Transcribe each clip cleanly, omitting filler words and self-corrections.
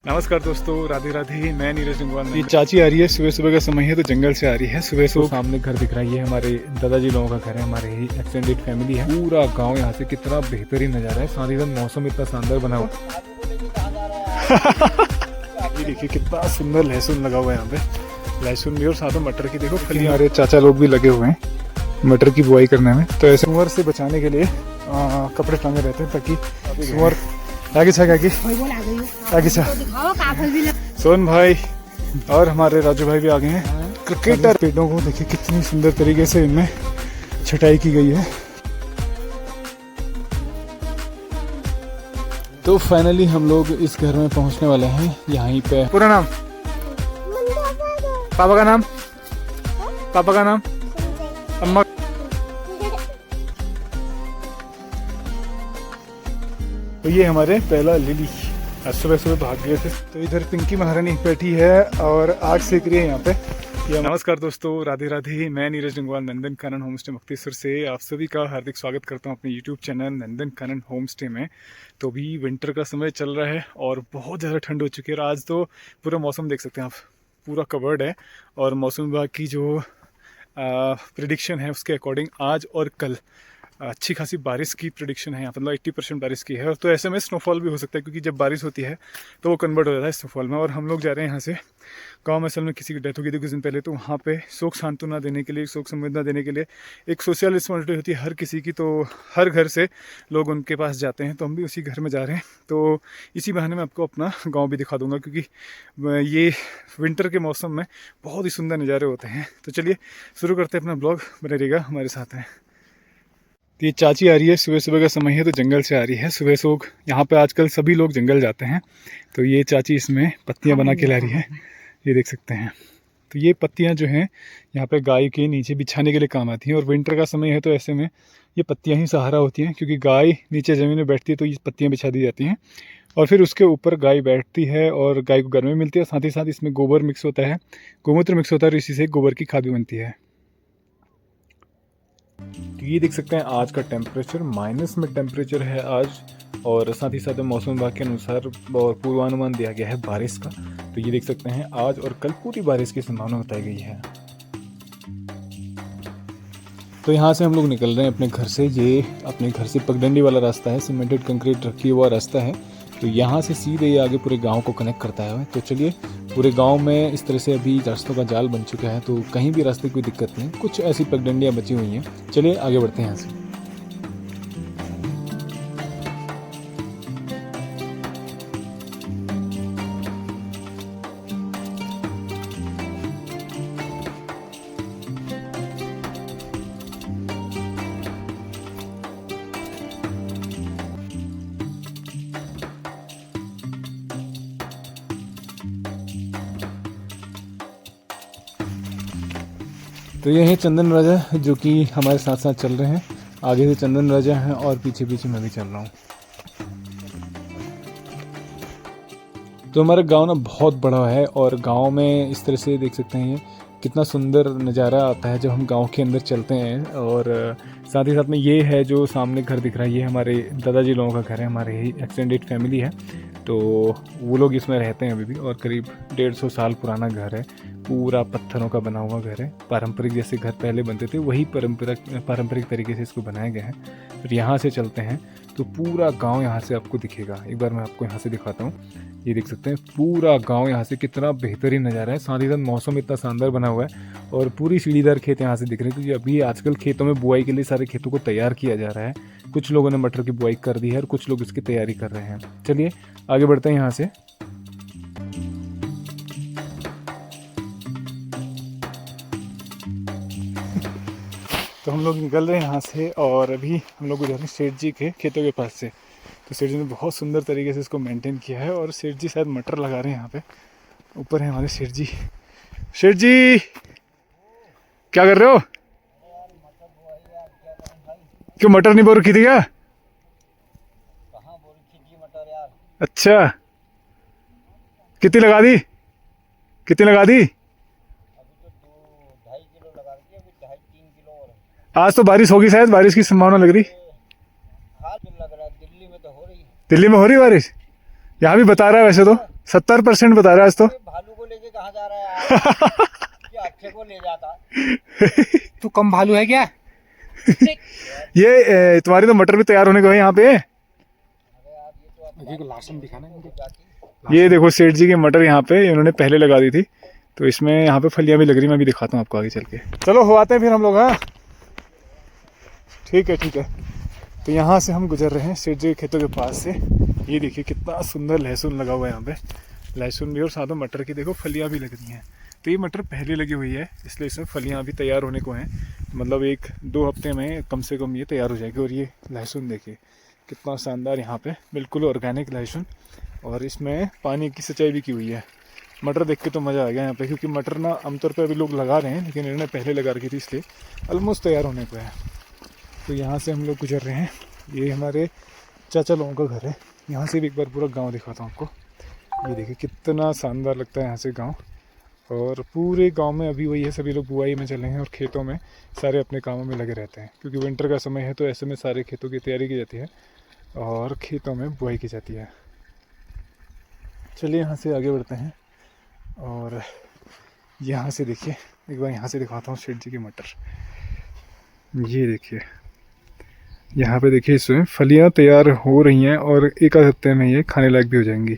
नमस्कार दोस्तों, राधे राधे। मैं नीरज जंगवाल। ये चाची आ रही है, सुबह सुबह का समय है तो जंगल से आ रही है। सुबह सुबह सामने घर दिख रहा है, ये हमारे दादाजी लोगों का घर है, हमारे ही एक्सटेंडेड फैमिली है। पूरा गांव यहाँ से कितना बेहतरीन नज़ारा है, साथ ही साथ मौसम इतना शानदार बना हुआ ये देखिए कितना सुंदर लहसुन लगा हुआ है यहाँ पे। लहसुन भी और साथ में मटर की देखो फली। हमारे चाचा लोग भी लगे हुए हैं मटर की बुआई करने में। तो ऐसे सुअर से बचाने के लिए कपड़े टांगे रहते हैं ताकि सुअर आगे सोन भाई और हमारे राजू भाई भी आ गए हैं। क्रिकेटर पेड़ों को देखिए कितनी सुंदर तरीके से इनमें छटाई की गई है। तो फाइनली हम लोग इस घर में पहुंचने वाले हैं। यहीं पे पूरा नाम, पापा का नाम, पापा का नाम, अम्मा। तो ये हमारे पहला लिली आज सुबह सुबह भाग गए थे। तो इधर पिंकी महारानी बैठी है और आग सेक रही है यहाँ पे। नमस्कार दोस्तों, राधे राधे। मैं नीरज जंगवाल नंदन कानन होम स्टे मुक्तेश्वर से आप सभी का हार्दिक स्वागत करता हूँ अपने YouTube channel Nandan Kanan home stay में। तो अभी विंटर का समय चल रहा है और बहुत ज़्यादा ठंड हो चुकी है। और आज तो पूरा मौसम देख सकते हैं आप, पूरा कवर्ड है। और मौसम विभाग की जो प्रिडिक्शन है उसके अकॉर्डिंग आज और कल अच्छी खासी बारिश की प्रेडिक्शन है यहाँ पर। मतलब 80% बारिश की है। तो ऐसे में स्नोफॉल भी हो सकता है, क्योंकि जब बारिश होती है तो वो कन्वर्ट हो जाता है स्नोफॉल में। और हम लोग जा रहे हैं यहाँ से गांव में। असल में किसी की डेथ हो गई थी कुछ दिन पहले, तो वहाँ पे शोक सांत्वना देने के लिए, शोक संवेदना देने के लिए एक सोशल रिस्पॉन्सिबिलिटी होती है हर किसी की। तो हर घर से लोग उनके पास जाते हैं, तो हम भी उसी घर में जा रहे हैं। तो इसी बहाने मैं आपको अपना गाँव भी दिखा दूँगा, क्योंकि ये विंटर के मौसम में बहुत ही सुंदर नज़ारे होते हैं। तो चलिए शुरू करते हैं अपना ब्लॉग, बने रहिएगा हमारे साथ हैं। ये चाची आ रही है, सुबह सुबह का समय है तो जंगल से आ रही है। सुबह सुबह यहाँ पे आजकल सभी लोग जंगल जाते हैं। तो ये चाची इसमें पत्तियाँ बना के ला रही है, ये देख सकते हैं। तो ये पत्तियाँ जो हैं यहाँ पे गाय के नीचे बिछाने के लिए काम आती हैं। और विंटर का समय है तो ऐसे में ये पत्तियाँ ही सहारा होती हैं, क्योंकि गाय नीचे ज़मीन में बैठती है तो ये पत्तियाँ बिछा दी जाती हैं और फिर उसके ऊपर गाय बैठती है और गाय को गर्मी मिलती है। साथ ही साथ इसमें गोबर मिक्स होता है, गोमूत्र मिक्स होता है और इसी से गोबर की खाद भी बनती है। तो ये देख सकते हैं आज का टेम्परेचर माइनस में टेम्परेचर है आज। और साथ ही साथ मौसम विभाग के अनुसार और पूर्वानुमान दिया गया है बारिश का। तो ये देख सकते हैं आज और कल पूरी बारिश की संभावना बताई गई है। तो यहाँ से हम लोग निकल रहे हैं अपने घर से। ये अपने घर से पगडंडी वाला रास्ता है, सीमेंटेड कंक्रीट रखी हुआ रास्ता है। तो यहाँ से सीधे ये आगे पूरे गांव को कनेक्ट करता है। तो चलिए, पूरे गांव में इस तरह से अभी रास्तों का जाल बन चुका है, तो कहीं भी रास्ते की कोई दिक्कत नहीं। कुछ ऐसी पगडंडियाँ बची हुई हैं। चलिए आगे बढ़ते हैं यहाँ से। तो ये है चंदन राजा जो कि हमारे साथ साथ चल रहे हैं। आगे से चंदन राजा हैं और पीछे पीछे मैं भी चल रहा हूँ। तो हमारा गांव ना बहुत बड़ा है और गांव में इस तरह से देख सकते हैं ये कितना सुंदर नज़ारा आता है जब हम गांव के अंदर चलते हैं। और साथ ही साथ में ये है जो सामने घर दिख रहा है, ये हमारे दादाजी लोगों का घर है, हमारे ही एक्सटेंडेड फैमिली है। तो वो लोग इसमें रहते हैं अभी भी। और करीब 150 साल पुराना घर है, पूरा पत्थरों का बना हुआ घर है। पारंपरिक जैसे घर पहले बनते थे वही पारंपरिक तरीके से इसको बनाया गया है। फिर यहाँ से चलते हैं तो पूरा गांव यहाँ से आपको दिखेगा। एक बार मैं आपको यहाँ से दिखाता हूँ। ये देख सकते हैं पूरा गांव यहाँ से कितना बेहतरीन नज़ारा है। साथ ही साथ मौसम इतना शानदार बना हुआ है और पूरी सीढ़ीदार खेत यहाँ से दिख रहे हैं, क्योंकि अभी आजकल खेतों में बुआई के लिए सारे खेतों को तैयार किया जा रहा है। कुछ लोगों ने मटर की बुआई कर दी है और कुछ लोग इसकी तैयारी कर रहे हैं। चलिए आगे बढ़ते हैं यहाँ से। तो हम लोग निकल रहे हैं यहाँ से और अभी हम लोग उधर सेठ जी के खेतों के पास से। तो सेठ जी ने बहुत सुंदर तरीके से इसको मेंटेन किया है और सेठ जी शायद मटर लगा रहे हैं यहाँ पे। ऊपर है हमारे सेठ जी। सेठ जी क्या कर रहे हो? क्यों मटर नहीं बो रखी थी क्या? अच्छा, कितनी लगा दी? कितनी लगा दी? आज तो बारिश होगी, शायद बारिश की संभावना लग रही। लग रहा है दिल्ली में तो हो रही है। दिल्ली में हो रही बारिश? यहाँ भी बता रहा है वैसे तो। 70% बता रहा है आज तो। भालू को लेके कहाँ जा रहा है ये अच्छे को ले जाता। तू कम भालू है क्या? ये तुम्हारी तो मटर भी तैयार होने को है यहाँ पे। लाशन दिखाना है मुझे। ये देखो सेठ जी की मटर यहाँ पे इन्होंने पहले लगा दी थी, तो इसमें यहाँ पे फलियां भी लग रही, मैं भी दिखाता हूँ आपको आगे चल के। चलो हो आते हैं फिर हम लोग। हाँ ठीक है ठीक है। तो यहाँ से हम गुजर रहे हैं सेठ जी के खेतों के पास से। ये देखिए कितना सुंदर लहसुन लगा हुआ है यहाँ पे, लहसुन भी और साथ में मटर की देखो फलियां भी लग रही हैं। तो ये मटर पहले लगी हुई है इसलिए इसमें फलियां अभी तैयार होने को हैं, मतलब 1-2 हफ्ते में कम से कम ये तैयार हो जाएगी। और ये लहसुन देखिए कितना शानदार यहाँ पे, बिल्कुल ऑर्गेनिक लहसुन, और इसमें पानी की सिंचाई भी की हुई है। मटर देख के तो मज़ा आ गया यहाँ पे, क्योंकि मटर ना आमतौर पे अभी लोग लगा रहे हैं लेकिन इन्होंने पहले लगा रखी थी इसलिए ऑलमोस्ट तैयार होने को है। तो यहाँ से हम लोग गुजर रहे हैं, ये हमारे चाचा लोगों का घर है। यहाँ से भी एक बार पूरा गांव दिखाता हूँ आपको। ये देखिए कितना शानदार लगता है यहाँ से गांव, और पूरे गांव में अभी वही है, सभी लोग बुआई में चले हैं और खेतों में सारे अपने कामों में लगे रहते हैं, क्योंकि विंटर का समय है तो ऐसे में सारे खेतों की तैयारी की जाती है और खेतों में बुआई की जाती है। चलिए यहाँ से आगे बढ़ते हैं, और यहाँ से देखिए एक बार यहाँ से दिखाता हूँ सेठ जी की मटर। ये देखिए यहाँ पे देखिए इसमें फलियाँ तैयार हो रही हैं और एक आध हफ्ते में ये खाने लायक भी हो जाएंगी।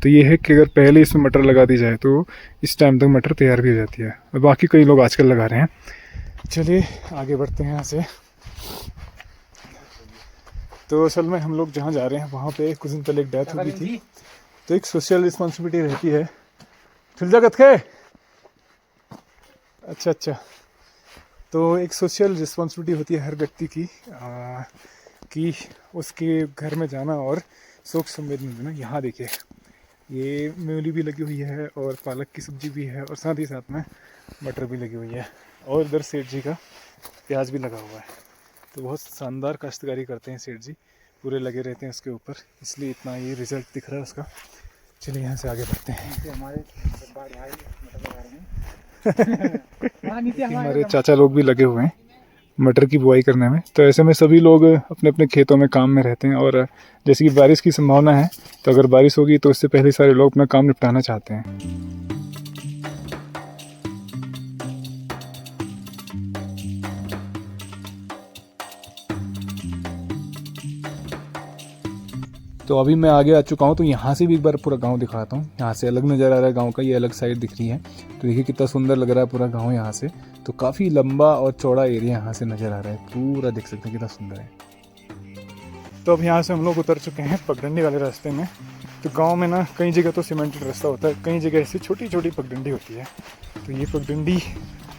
तो ये है कि अगर पहले इसमें मटर लगा दी जाए तो इस टाइम तक मटर तैयार भी हो जाती है, और बाकी कई लोग आजकल लगा रहे हैं। चलिए आगे बढ़ते हैं यहाँ से। तो असल में हम लोग जहाँ जा रहे हैं वहाँ पे कुछ दिन पहले एक डेथ हुई थी, तो एक सोशल रिस्पॉन्सिबिलिटी रहती है। फिलजागत के अच्छा अच्छा, तो एक सोशल रिस्पॉन्सिबिलिटी होती है हर व्यक्ति की कि उसके घर में जाना और शोक संवेदना देना। यहाँ देखिए ये मूली भी लगी हुई है और पालक की सब्जी भी है, और साथ ही साथ में मटर भी लगी हुई है, और इधर सेठ जी का प्याज भी लगा हुआ है। तो बहुत शानदार काश्तकारी करते हैं सेठ जी, पूरे लगे रहते हैं उसके ऊपर, इसलिए इतना ये रिजल्ट दिख रहा है उसका। चलिए यहाँ से आगे बढ़ते हैं। हमारे चाचा लोग भी लगे हुए हैं मटर की बुआई करने में, तो ऐसे में सभी लोग अपने अपने खेतों में काम में रहते हैं, और जैसे कि बारिश की संभावना है तो अगर बारिश होगी तो उससे पहले सारे लोग अपना काम निपटाना चाहते हैं। तो अभी मैं आगे आ चुका हूँ, तो यहाँ से भी एक बार पूरा गांव दिखाता हूँ। यहाँ से अलग नज़र आ रहा है गांव का, ये अलग साइड दिख रही है। तो देखिए कितना सुंदर लग रहा है पूरा गांव यहाँ से, तो काफ़ी लंबा और चौड़ा एरिया यहाँ से नज़र आ रहा है, पूरा देख सकते हैं कितना सुंदर है। तो अब यहाँ से हम लोग उतर चुके हैं पगडंडी वाले रास्ते में। तो गाँव में ना कई जगह तो सीमेंटेड रास्ता होता है, कई जगह ऐसी छोटी छोटी पगडंडी होती है। तो ये पगडंडी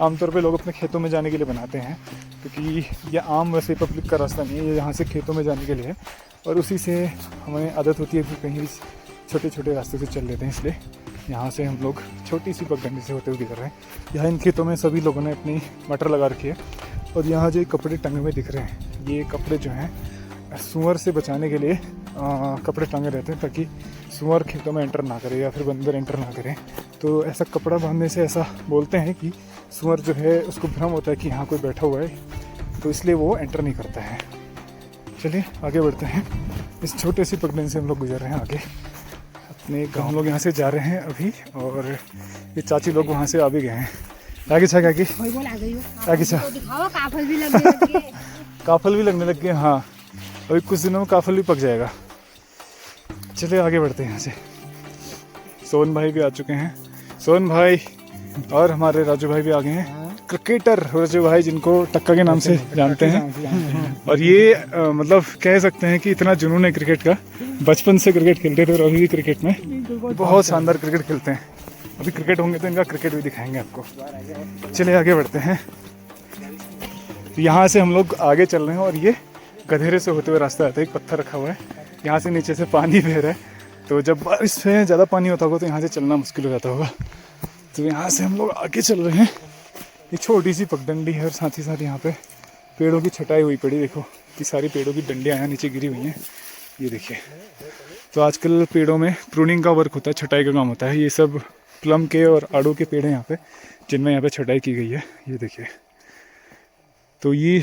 आमतौर पे लोग अपने खेतों में जाने के लिए बनाते हैं, क्योंकि ये आम वैसे पब्लिक का रास्ता नहीं है, ये यहाँ से खेतों में जाने के लिए है, और उसी से हमें आदत होती है कि कहीं भी छोटे छोटे रास्ते से चल लेते हैं, इसलिए यहाँ से हम लोग छोटी सी पगडंडी से होते हुए गुजर रहे हैं। यहाँ इन खेतों में सभी लोगों ने अपनी मटर लगा रखी है, और यहाँ जो कपड़े टंगे हुए दिख रहे हैं, ये कपड़े जो हैं सुअर से बचाने के लिए कपड़े टांगे रहते हैं, ताकि सुअर खेतों में एंटर ना करे या फिर बंदर एंटर ना करे। तो ऐसा कपड़ा बांधने से ऐसा बोलते हैं कि सुअर जो है उसको भ्रम होता है कि यहाँ कोई बैठा हुआ है, तो इसलिए वो एंटर नहीं करता है। चलिए आगे बढ़ते हैं। इस छोटे सी पगडंडी से हम लोग गुजर रहे हैं आगे अपने गाँव। हम लोग यहाँ से जा रहे हैं अभी, और ये चाची लोग वहाँ से आ भी गए हैं। आगे छा आगे आगे छा काफल भी लगने लग गए। हाँ अभी कुछ दिनों में काफल भी पक जाएगा। चलिए आगे बढ़ते हैं यहाँ से। सोहन भाई भी आ चुके हैं, सोहन भाई और हमारे राजू भाई भी आ गए हैं। क्रिकेटर राजू भाई, जिनको टक्का के नाम से जानते हैं, और ये मतलब कह सकते हैं कि इतना जुनून है क्रिकेट का, बचपन से क्रिकेट खेलते थे और अभी भी क्रिकेट में बहुत शानदार क्रिकेट खेलते हैं। अभी क्रिकेट होंगे तो इनका क्रिकेट भी दिखाएंगे आपको। चलिए आगे बढ़ते हैं। यहाँ से हम लोग आगे चल रहे हैं, और ये गधेरे से होते हुए रास्ता आता है, एक पत्थर रखा हुआ है, यहाँ से नीचे से पानी बह रहा है, तो जब बारिश में ज़्यादा पानी होता होगा तो यहाँ से चलना मुश्किल हो जाता होगा। तो यहाँ से हम लोग आगे चल रहे हैं। ये छोटी सी पगडंडी है, और साथ ही साथ यहाँ पे पेड़ों की छटाई हुई पड़ी, देखो कि सारी पेड़ों की डंडियाँ यहाँ नीचे गिरी हुई हैं, ये देखिए। तो आजकल पेड़ों में प्रूनिंग का वर्क होता है, छटाई का काम होता है। ये सब प्लम के और आड़ू के पेड़ हैं यहाँ पे, जिनमें यहाँ पे छटाई की गई है, ये देखिए। तो ये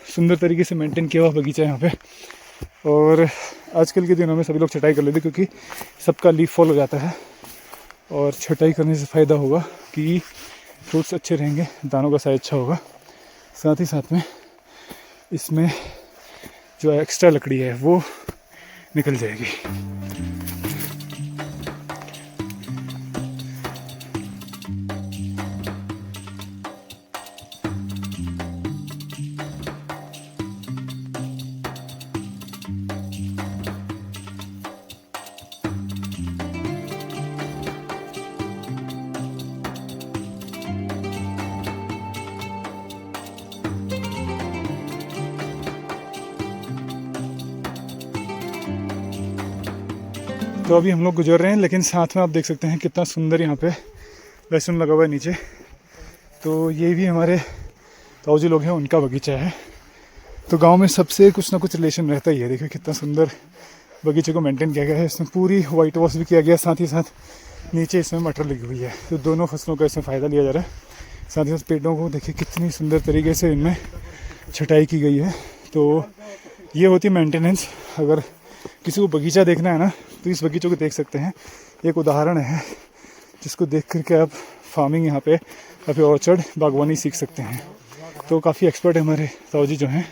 सुंदर तरीके से मेंटेन किया हुआ बगीचा है यहाँ पे, और आजकल के दिनों में सभी लोग छटाई कर लेते क्योंकि सबका लीफ फॉल हो जाता है, और छटाई करने से फ़ायदा होगा कि फ्रूट्स अच्छे रहेंगे, दानों का साइज अच्छा होगा, साथ ही साथ में इसमें जो एक्स्ट्रा लकड़ी है वो निकल जाएगी। तो अभी हम लोग गुजर रहे हैं, लेकिन साथ में आप देख सकते हैं कितना सुंदर यहाँ पे लहसुन लगा हुआ है नीचे। तो ये भी हमारे ताऊजी लोग हैं, उनका बगीचा है। तो गांव में सबसे कुछ ना कुछ रिलेशन रहता ही है। देखिए कितना सुंदर बगीचे को मेंटेन किया गया है। इसमें पूरी वाइट वॉश भी किया गया है, साथ ही साथ नीचे इसमें मटर लगी हुई है। तो दोनों फसलों का इसमें फ़ायदा लिया जा रहा है। साथ ही साथ पेड़ों को देखिए कितनी सुंदर तरीके से इनमें छटाई की गई है। तो ये होती है मेंटेनेंस। अगर किसी को बगीचा देखना है ना, तो इस बगीचों को देख सकते हैं। एक उदाहरण है जिसको देख करके आप फार्मिंग यहाँ पे या फिर ऑर्चर्ड बागवानी सीख सकते हैं। तो काफ़ी एक्सपर्ट है हमारे ताऊजी जो हैं,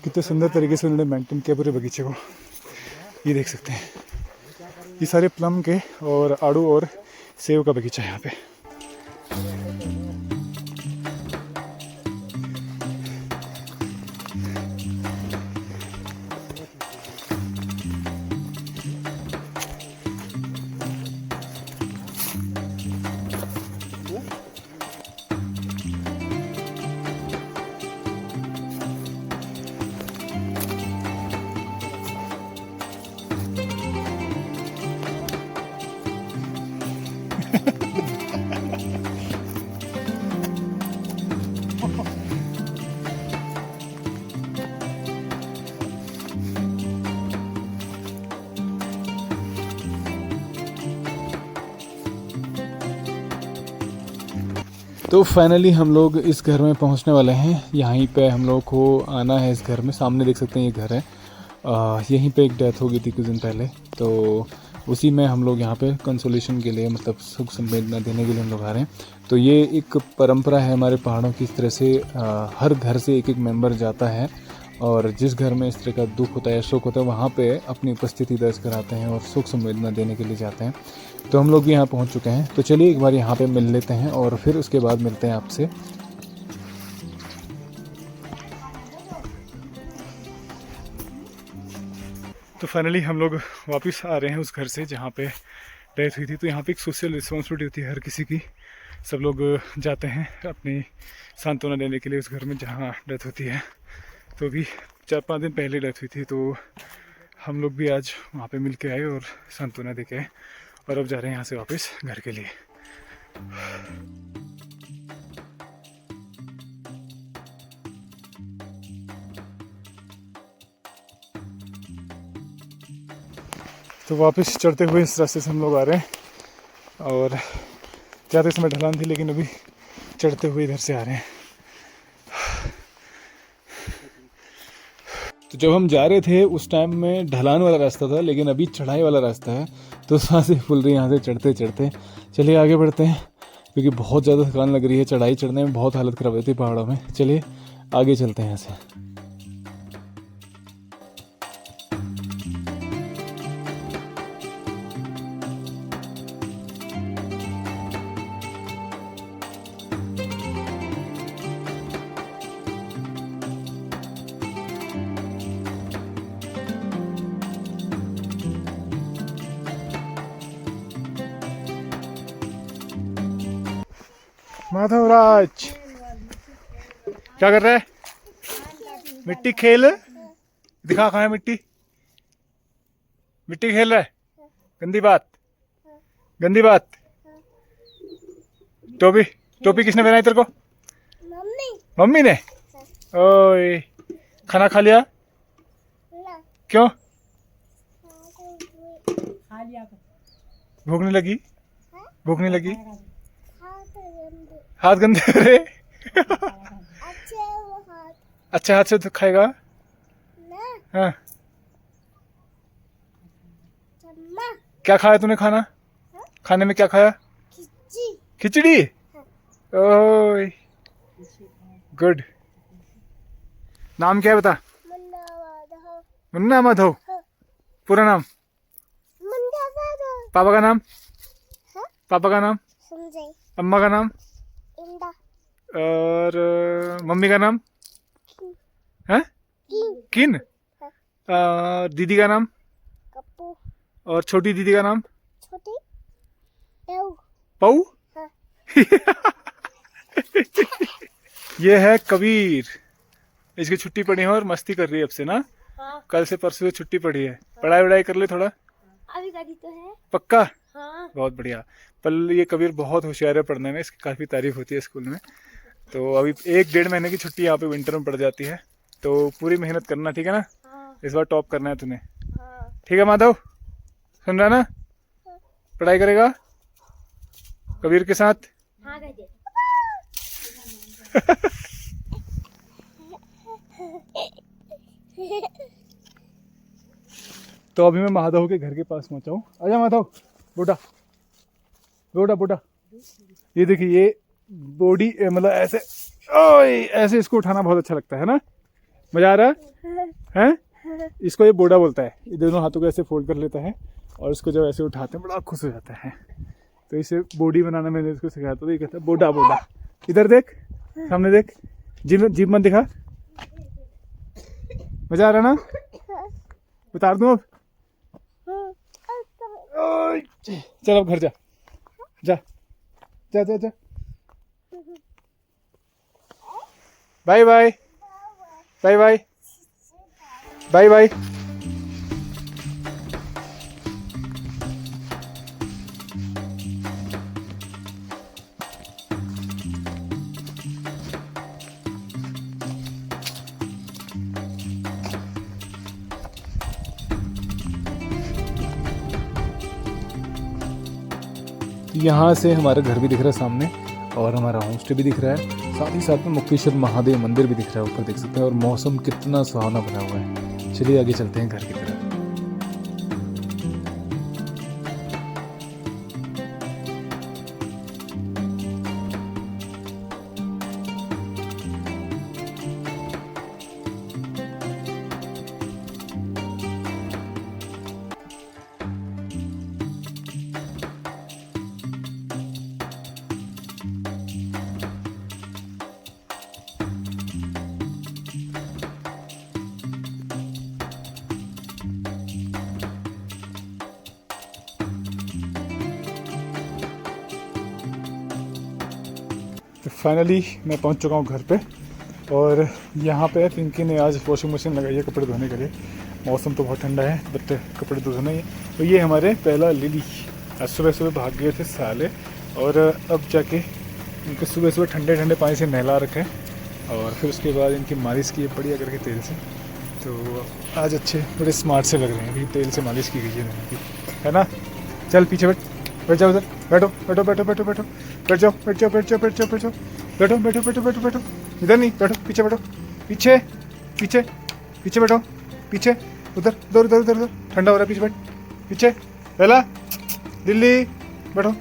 कितने सुंदर तरीके से उन्होंने मेंटेन किया पूरे बगीचे को। ये देख सकते हैं, ये सारे प्लम के और आड़ू और सेब का बगीचा है यहाँ पे। तो फाइनली हम लोग इस घर में पहुंचने वाले हैं। यहीं पे हम लोग को आना है। इस घर में सामने देख सकते हैं ये घर है। यहीं पे एक डेथ हो गई थी कुछ दिन पहले, तो उसी में हम लोग यहाँ पे कंसोलेशन के लिए, मतलब सुख संवेदना देने के लिए हम लोग आ रहे हैं। तो ये एक परंपरा है हमारे पहाड़ों की। इस तरह से हर घर से एक एक मेंबर जाता है, और जिस घर में इस तरह का दुख होता है, शोक होता है, वहाँ पे अपनी उपस्थिति दर्ज कराते हैं और सुख संवेदना देने के लिए जाते हैं। तो हम लोग भी यहाँ पहुँच चुके हैं। तो चलिए एक बार यहाँ पे मिल लेते हैं और फिर उसके बाद मिलते हैं आपसे। तो फाइनली हम लोग वापस आ रहे हैं उस घर से जहाँ पे डेथ हुई थी। तो यहाँ पे एक सोशल रिस्पॉन्सिबिलिटी होती है हर किसी की। सब लोग जाते हैं अपनी सांत्वना देने के लिए उस घर में जहाँ डेथ होती है। तो अभी 4-5 दिन पहले डेथ हुई थी, तो हम लोग भी आज वहाँ पे मिल के आए और सांत्वना दे के आए, और अब जा रहे हैं यहाँ से वापस घर के लिए। तो वापस चढ़ते हुए इस रास्ते से हम लोग आ रहे हैं, और जाते समय ढलान थी, लेकिन अभी चढ़ते हुए इधर से आ रहे हैं। तो जब हम जा रहे थे उस टाइम में ढलान वाला रास्ता था, लेकिन अभी चढ़ाई वाला रास्ता है। तो सांसें फूल रही यहाँ से चढ़ते चढ़ते। चलिए आगे बढ़ते हैं, क्योंकि बहुत ज़्यादा थकान लग रही है। चढ़ाई चढ़ने में बहुत हालत ख़राब होती है पहाड़ों में। चलिए आगे चलते हैं यहाँ से। माधवराज क्या कर रहा है? मिट्टी खेल, दिखा कहाँ है मिट्टी। मिट्टी खेल रहा है, गंदी बात, गंदी बात। टोपी टोपी किसने पहनाई तेरे को? मम्मी। मम्मी ने। ओए खाना खा लिया? क्यों? भूख नहीं लगी? भूख नहीं लगी? हाथ गंदे हो रहे। अच्छा हाथ से तो खाएगा। हाँ क्या खाया तूने खाना? खाने में क्या खाया? खिचड़ी। ओए गुड। नाम क्या है बता? मुन्ना माधव। पूरा नाम? पापा का नाम? पापा का नाम? अम्मा का नाम? और मम्मी का नाम है? किन? दीदी का नाम? और छोटी दीदी का नाम? पऊ। ये है कबीर। इसकी छुट्टी पड़ी है और मस्ती कर रही है अब से ना। हाँ। कल से परसों से छुट्टी पड़ी है। पढ़ाई वढ़ाई कर ले थोड़ा। अभी करी तो है। पक्का? हाँ। बहुत बढ़िया। पर ये कबीर बहुत होशियार है पढ़ने में, इसकी काफ़ी तारीफ होती है स्कूल में। तो अभी 1-1.5 महीने की छुट्टी यहाँ पे विंटर में पड़ जाती है, तो पूरी मेहनत करना, ठीक है ना? हाँ। इस बार टॉप करना है तूने, हाँ। ठीक है माधव? सुन रहा ना? पढ़ाई करेगा कबीर के साथ? हाँ कर दे। तो अभी मैं माधव के घर के पास पहुंचा हूँ। आजा माधव। बूढ़ा बूढ़ा बूढ़ा, ये देखिए, ये बॉडी मतलब ऐसे, ओए ऐसे इसको उठाना बहुत अच्छा लगता है ना? मजा आ रहा है? इसको ये बोडा बोलता है। ये दोनों हाथों को ऐसे फोल्ड कर लेता है और इसको जब ऐसे उठाते हैं बड़ा खुश हो जाता है। तो इसे बॉडी बनाना मैंने इसको सिखाया, तो ये कहता है बोडा बोडा। इधर देख, सामने देख, जीभ मत दिखा। मजा आ रहा ना? उतार दूं अब? ओए, चल अब घर जा जा जा जा जा। Bye bye bye bye bye bye. यहाँ से हमारा घर भी दिख रहा है सामने, और हमारा होम स्टे भी दिख रहा है। साथ ही साथ में मुक्तेश्वर महादेव मंदिर भी दिख रहा है ऊपर, देख सकते हैं। और मौसम कितना सुहावना बना हुआ है। चलिए आगे चलते हैं घर की तरफ। तो फाइनली मैं पहुंच चुका हूं घर पे, और यहाँ पे पिंकी ने आज वॉशिंग मशीन लगाई है कपड़े धोने के लिए। मौसम तो बहुत ठंडा है, बट कपड़े तो धोना ही है। तो ये हमारे पहला लिली आज सुबह सुबह भाग गए थे साले, और अब जाके इनको सुबह सुबह ठंडे ठंडे पानी से नहला रखे, और फिर उसके बाद इनकी मालिश की है बढ़िया करके तेल से। तो आज अच्छे बड़े स्मार्ट से लग रहे हैं, क्योंकि तेल से मालिश की गई है इनकी, है ना? चल पीछे बैठ जाओ, उधर बैठो बैठो बैठो बैठो बैठो, बैठ जाओ बैठ जाओ बैठ जाओ बैठ जाओ बैठ जाओ, बैठो बैठो बैठो बैठो बैठो, इधर नहीं बैठो, पीछे बैठो, पीछे पीछे पीछे बैठो, पीछे उधर उधर उधर उधर, ठंडा हो रहा है, पीछे बैठ, पीछे पहला दिल्ली बैठो।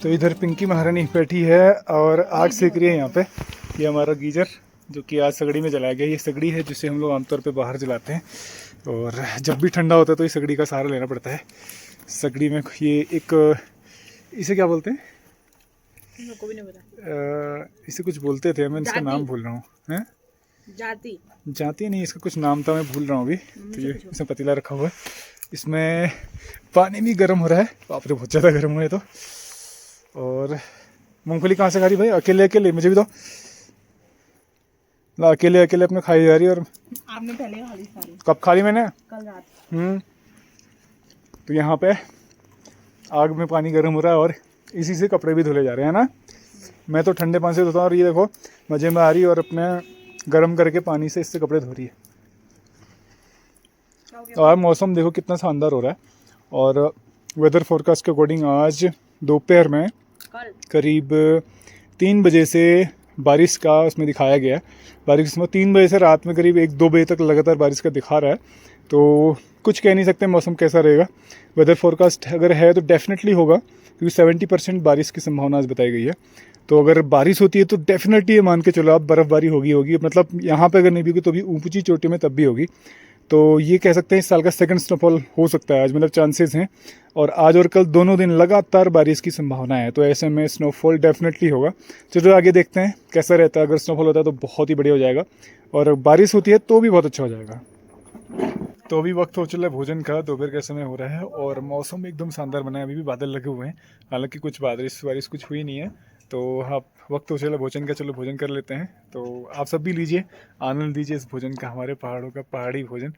तो इधर पिंकी महारानी बैठी है और आग सेक रही है यहाँ पे। ये हमारा गीजर जो कि आज सगड़ी में जलाया गया, ये सगड़ी है जिसे हम लोग आमतौर पे बाहर जलाते हैं, और जब भी ठंडा होता है तो इस सगड़ी का सहारा लेना पड़ता है। सगड़ी में ये एक, इसे क्या बोलते हैं? को भी नहीं पता। इसे कुछ बोलते थे, मैं इसका नाम भूल रहा हूँ। हैं? जाती जाती नहीं, इसका कुछ नाम था, मैं भूल रहा हूँ अभी। तो ये इसमें पतीला रखा हुआ है, इसमें पानी भी गर्म हो रहा है। बाप रे बहुत ज़्यादा गर्म हुआ है तो। और मूंगफली कहाँ से खा रही भाई? अकेले अकेले मुझे भी दो। ला, अकेले अकेले अपने खाई जा रही है। और आपने पहले खा ली सारी, कब खा ली मैंने? कल रात। तो यहाँ पे आग में पानी गर्म हो रहा है और इसी से कपड़े भी धुले जा रहे हैं ना। मैं तो ठंडे पानी से धोता हूँ और ये देखो मज़े में आ रही है और अपने गर्म करके पानी से इससे कपड़े धो रही है। और मौसम देखो कितना शानदार हो रहा है। और वेदर फोरकास्ट के अकॉर्डिंग आज दोपहर में कल करीब 3 बजे से बारिश का उसमें दिखाया गया है। बारिश में 3 बजे से रात में करीब 1-2 बजे तक लगातार बारिश का दिखा रहा है। तो कुछ कह नहीं सकते मौसम कैसा रहेगा। वेदर फोरकास्ट अगर है तो डेफिनेटली होगा, क्योंकि 70% बारिश की संभावना आज बताई गई है। तो अगर बारिश होती है तो डेफिनेटली ये मान के चलो आप बर्फ़बारी होगी। मतलब यहाँ पे अगर नहीं भी होगी तो भी ऊंची चोटी में तब भी होगी। तो ये कह सकते हैं इस साल का सेकंड स्नोफॉल हो सकता है आज, मतलब चांसेस हैं। और आज और कल दोनों दिन लगातार बारिश की संभावना है, तो ऐसे में स्नोफॉल डेफिनेटली होगा। चलो आगे देखते हैं कैसा रहता है। अगर स्नोफॉल होता है तो बहुत ही बढ़िया हो जाएगा, और बारिश होती है तो भी बहुत अच्छा हो जाएगा। तो अभी वक्त हो चला है भोजन का, दोपहर का समय हो रहा है और मौसम एकदम शानदार बना है। अभी भी बादल लगे हुए हैं, हालांकि कुछ बारिश कुछ हुई नहीं है। तो हाँ, वक्त हो चला भोजन का, चलो भोजन कर लेते हैं। तो आप सब भी लीजिए, आनंद लीजिए इस भोजन का, हमारे पहाड़ों का पहाड़ी भोजन।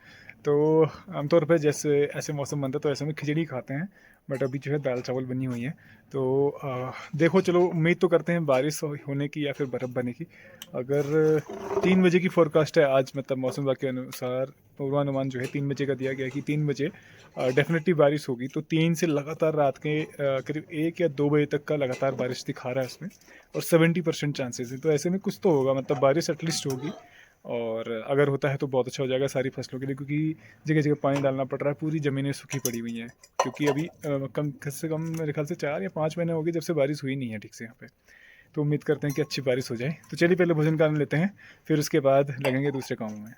तो आमतौर पर जैसे ऐसे मौसम बनता है तो ऐसे में खिचड़ी खाते हैं, बट अभी जो है दाल चावल बनी हुई है। तो देखो चलो उम्मीद तो करते हैं बारिश होने की या फिर बर्फ़ बने की। अगर 3 बजे की फोरकास्ट है आज, मतलब मौसम विभाग के अनुसार पूर्वानुमान जो है 3 बजे का दिया गया है कि 3 बजे डेफिनेटली बारिश होगी। तो 3 से लगातार रात के करीब 1 या 2 बजे तक का लगातार बारिश दिखा रहा है इसमें, और 70% चांसेस है। तो ऐसे में कुछ तो होगा, मतलब बारिश एटलीस्ट होगी। और अगर होता है तो बहुत अच्छा हो जाएगा सारी फसलों के लिए, क्योंकि जगह जगह पानी डालना पड़ रहा है, पूरी ज़मीनें सूखी पड़ी हुई हैं। क्योंकि अभी कम से कम मेरे ख्याल से 4 या 5 महीने हो गए जब से बारिश हुई नहीं है ठीक से यहाँ पे। तो उम्मीद करते हैं कि अच्छी बारिश हो जाए। तो चलिए पहले भोजन का आनंद लेते हैं, फिर उसके बाद लगेंगे दूसरे कामों में।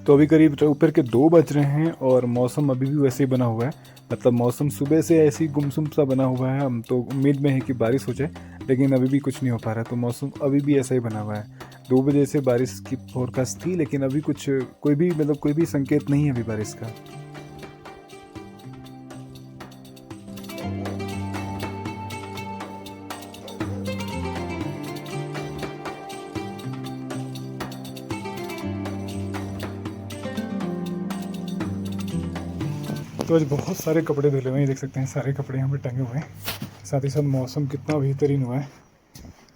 तो अभी करीब दोपहर के 2 बज रहे हैं और मौसम अभी भी वैसे ही बना हुआ है। मतलब मौसम सुबह से ऐसे ही गुमसुम सा बना हुआ है। हम तो उम्मीद में है कि बारिश हो जाए, लेकिन अभी भी कुछ नहीं हो पा रहा है। तो मौसम अभी भी ऐसा ही बना हुआ है। 2 बजे से बारिश की फोरकास्ट थी, लेकिन अभी कोई भी संकेत नहीं है अभी बारिश का। तो आज बहुत सारे कपड़े धुले हुए हैं, देख सकते हैं सारे कपड़े यहाँ पे टंगे हुए हैं। साथ ही साथ मौसम कितना बेहतरीन हुआ है।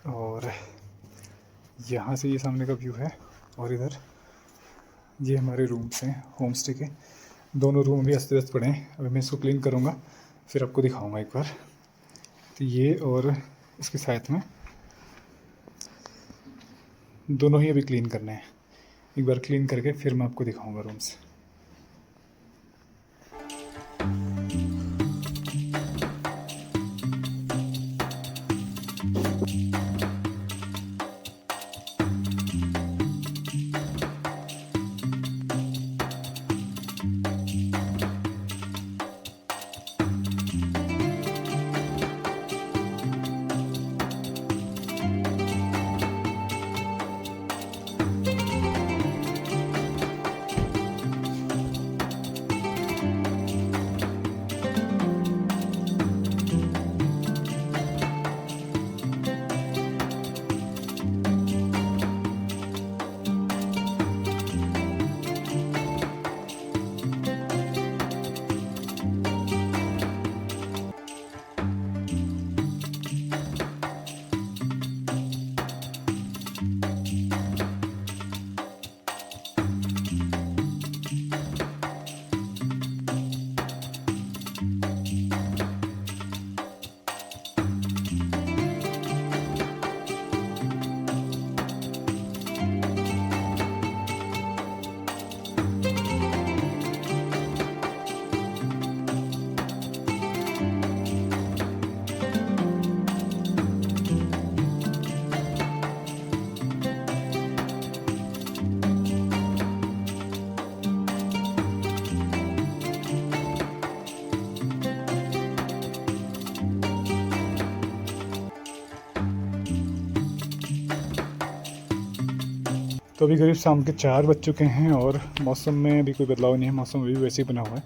और यहाँ से ये सामने का व्यू है, और इधर ये हमारे रूम्स हैं होम स्टे के। दोनों रूम भी अस्त व्यस्त पड़े हैं। अभी मैं इसको क्लीन करूँगा, फिर आपको दिखाऊँगा एक बार। तो ये और इसके साथ में दोनों ही अभी क्लीन करने हैं। एक बार क्लीन करके फिर मैं आपको दिखाऊँगा रूम्स। तो अभी करीब शाम के 4 बज चुके हैं और मौसम में अभी कोई बदलाव नहीं है। मौसम अभी वैसे ही बना हुआ है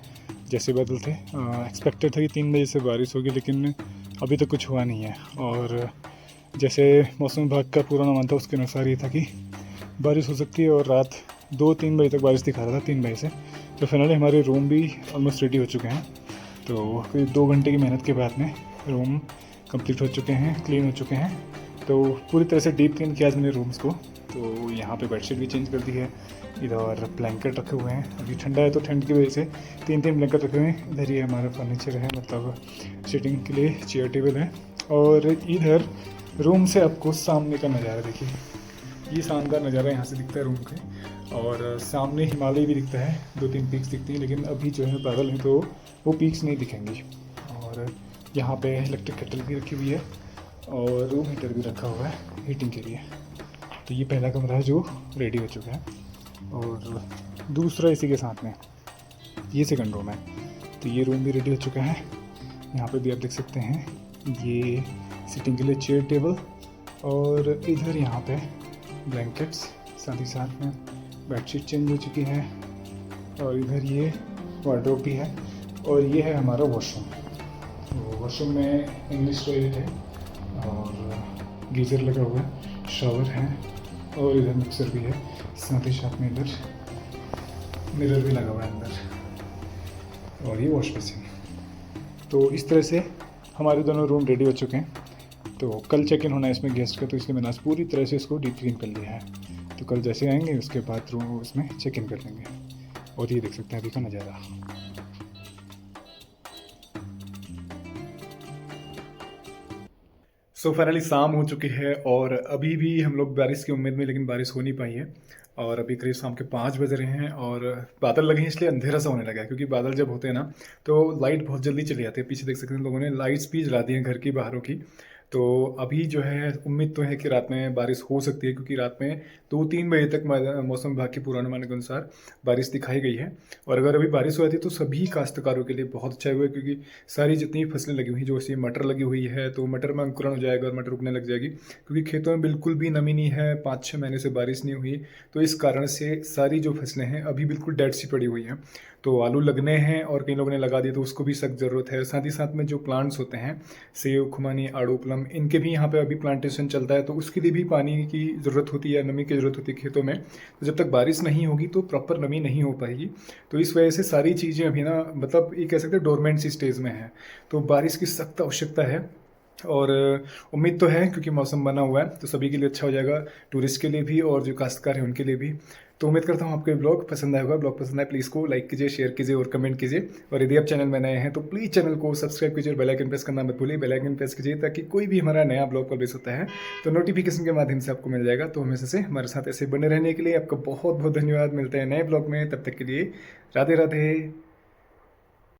जैसे बादल थे। एक्सपेक्टेड था कि 3 बजे से बारिश होगी, लेकिन अभी तक कुछ हुआ नहीं है। और जैसे मौसम विभाग का पूर्वानुमान था उसके अनुसार ये था कि बारिश हो सकती है, और रात 2-3 बजे तक बारिश दिखा रहा था, 3 बजे से। तो फाइनली हमारे रूम भी ऑलमोस्ट रेडी हो चुके हैं। तो करीब 2 घंटे की मेहनत के बाद में रूम कंप्लीट हो चुके हैं, क्लीन हो चुके हैं। तो पूरी तरह से डीप क्लीन किया आज मैंने रूम्स को। तो यहाँ पे बेडशीट भी चेंज कर दी है, इधर ब्लैंकेट रखे हुए हैं, अभी ठंडा है तो ठंड की वजह से 3-3 ब्लैंकेट रखे हुए हैं। इधर ये हमारा फर्नीचर है, मतलब सीटिंग के लिए चेयर टेबल है। और इधर रूम से आपको सामने का नज़ारा देखिए, ये शानदार नज़ारा यहाँ से दिखता है रूम के। और सामने हिमालय भी दिखता है, 2-3 पीक्स दिखती हैं, लेकिन अभी जो है बादल हैं तो वो पीक्स नहीं दिखेंगी। और यहाँ पे इलेक्ट्रिक केटल भी रखी हुई है और रूम हीटर भी रखा हुआ है हीटिंग के लिए। तो ये पहला कमरा है जो रेडी हो चुका है, और दूसरा इसी के साथ में ये सेकंड रूम है। तो ये रूम भी रेडी हो चुका है। यहाँ पे भी आप देख सकते हैं ये सिटिंग के लिए चेयर टेबल, और इधर यहाँ पे ब्लैंकेट्स, साथ ही साथ में बेडशीट चेंज हो चुकी है। और इधर ये वार्डरोब भी है, और ये है हमारा वॉशरूम। तो वॉशरूम में इंग्लिश टॉयलेट है और गीज़र लगा हुआ है, शावर है, और इधर मिक्सर भी है, साथ ही साथ में इधर मिरर भी लगा हुआ है अंदर, और ये वॉश बेसिन। तो इस तरह से हमारे दोनों रूम रेडी हो चुके हैं। तो कल चेक इन होना है इसमें गेस्ट का, तो इसलिए मैंने आज पूरी तरह से इसको डीप क्लीन कर लिया है। तो कल जैसे आएंगे उसके बाद रूम इसमें चेक इन कर लेंगे। और ये देख सकते हैं अभी का नज़ारा। सो फाइनली शाम हो चुकी है, और अभी भी हम लोग बारिश की उम्मीद में, लेकिन बारिश हो नहीं पाई है। और अभी करीब शाम के 5 बज रहे हैं, और बादल लगे हैं इसलिए अंधेरा सा होने लगा है। क्योंकि बादल जब होते हैं ना तो लाइट बहुत जल्दी चली जाती है। पीछे देख सकते हैं लोगों ने लाइट्स भी जला दी हैं घर की, बाहरों की। तो अभी जो है उम्मीद तो है कि रात में बारिश हो सकती है, क्योंकि रात में 2-3 बजे तक मौसम विभाग के पूर्वानुमान के अनुसार बारिश दिखाई गई है। और अगर अभी बारिश हो जाती है तो सभी काश्तकारों के लिए बहुत अच्छा हुआ, क्योंकि सारी जितनी फसलें लगी हुई हैं, जो सी मटर लगी हुई है, तो मटर में अंकुरण हो जाएगा और मटर उगने लग जाएगी। क्योंकि खेतों में बिल्कुल भी नमी नहीं है, 5-6 महीने से बारिश नहीं हुई, तो इस कारण से सारी जो फसलें हैं अभी बिल्कुल डेड सी पड़ी हुई हैं। तो आलू लगने हैं, और कई लोगों ने लगा दिए, तो उसको भी सख्त ज़रूरत है। साथ ही साथ में जो प्लांट्स होते हैं, सेब, खुमानी, आड़ू, प्लम, इनके भी यहाँ पे अभी प्लांटेशन चलता है, तो उसके लिए भी पानी की ज़रूरत होती है, नमी की ज़रूरत होती है खेतों में। तो जब तक बारिश नहीं होगी तो प्रॉपर नमी नहीं हो पाएगी। तो इस वजह से सारी चीज़ें अभी ना, मतलब ये कह सकते हैं डोरमेंट सी स्टेज में है। तो बारिश की सख्त आवश्यकता है, और उम्मीद तो है क्योंकि मौसम बना हुआ है, तो सभी के लिए अच्छा हो जाएगा, टूरिस्ट के लिए भी और जो काश्तकार हैं उनके लिए भी। तो उम्मीद करता हूँ आपको ये ब्लॉग पसंद आएगा। ब्लॉग पसंद आए प्लीज़ को लाइक कीजिए, शेयर कीजिए और कमेंट कीजिए। और यदि आप चैनल में नए हैं तो प्लीज़ चैनल को सब्सक्राइब कीजिए और बेल आइकन प्रेस करना मत भूलिए। बेल आइकन प्रेस कीजिए ताकि कोई भी हमारा नया ब्लॉग पब्लिश होता है तो नोटिफिकेशन के माध्यम से आपको मिल जाएगा। तो हमेशा से हमारे साथ ऐसे बने रहने के लिए आपका बहुत बहुत धन्यवाद। मिलते हैं नए ब्लॉग में, तब तक के लिए राधे राधे।